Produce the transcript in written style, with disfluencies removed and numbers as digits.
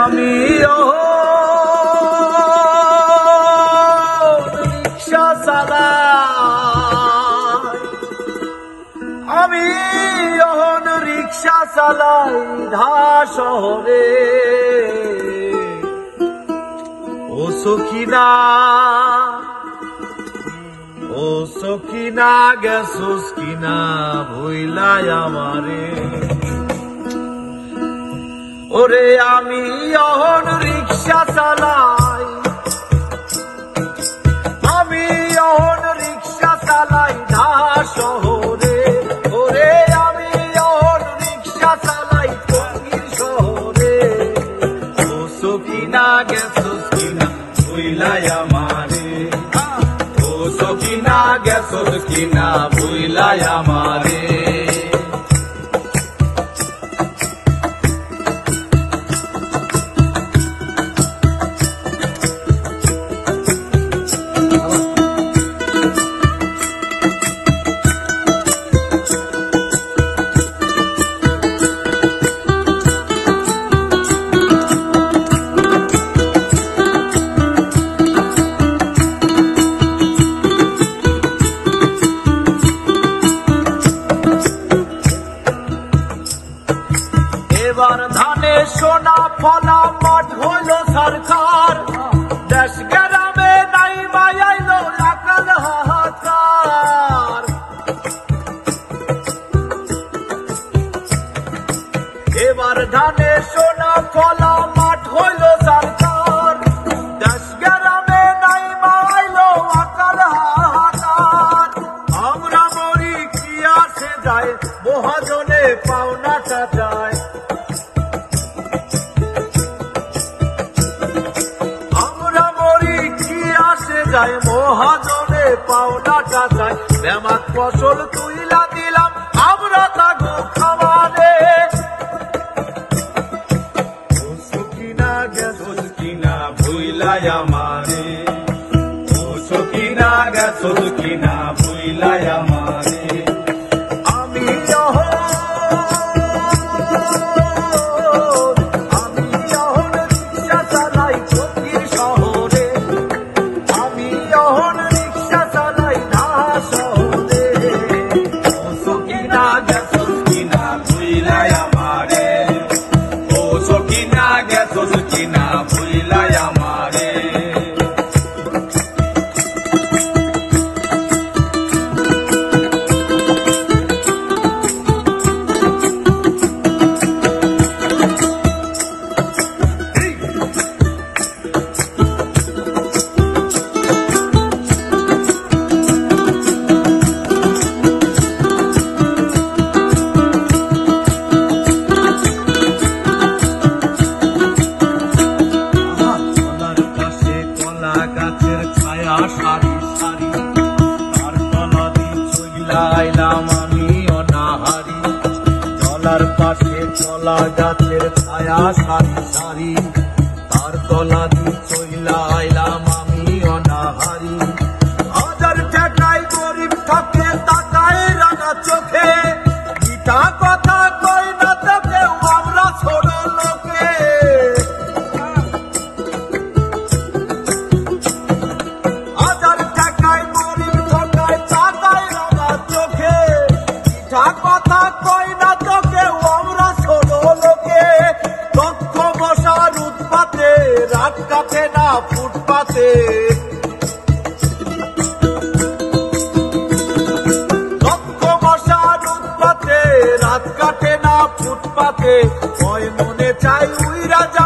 আমি রিক্সা চালাই, আমি রিক্সা চালাই ঢাকা শহরে। ও সখিনা, ও সখিনা গেছোস কিনা ভুইলাই আমারে। ওরে আমি রিক্সা চালাই, আমি রিক্সা চালাই ঢাকা শহরে। ওরে আমি রিক্সা চালাই টঙ্গীর শহরে। ও সখিনা গেছোস কিনা ভুইলাই আমারে। ও সখিনা গেছোস কিনা ভুইলাই আমারে। এবার ধানে সোনা ফলা মাঠ হইল সরকার। দেশ গ্রামে নাই মায়াইল আকাল হাহাকার। এবার ধানে সোনা ফলা মাঠ হইল সরকার। দেশ গ্রামে নাই মায়াইল আকাল হাহাকার। আমরা মরি কি আসে যায়, মহাজনে পাওনাটা যায়। যায় মহাজনে পাওনাটা যায়। ব্যামাক ফসল তুইলা দিলাম আমরা তাগো খাওয়ারে। ও সখিনা গেছোস কিনা ভুইলাই আমারে। ও সখিনা গেছোস কিনা ভুইলাই আমারে। আমি রিক্সা চালাই টঙ্গীর শহরে। রিক্সা চালাই ঢাকা শহরে। ও সখিনা গেছোস কিনা ভুইলাই আমারে। ও সখিনা গেছোস কিনা ভুইলাই আমারে। সারি সারি তার তলা দিয়ে চইলাইলাম আমি অনাহারি। তলার পাশে কলা গাছের ছায়া সারি সারি তার তলা দিয়ে চইলাইলাম আমি অনাহারি। হাজার টাকায় গরিব থাকে তাকায় রাঙা চোখে। মিঠা কথা কই না তোকে আমরা ছোট লোকে। কথা কই না তোকে আমরা ছোট লোকে। দক্ষ মশার উৎপাতে রাত কাটে না ফুটপাতে। দক্ষ মশার উৎপাতে রাত কাটে না ফুটপাতে। ওই মনে চাই উইরা যা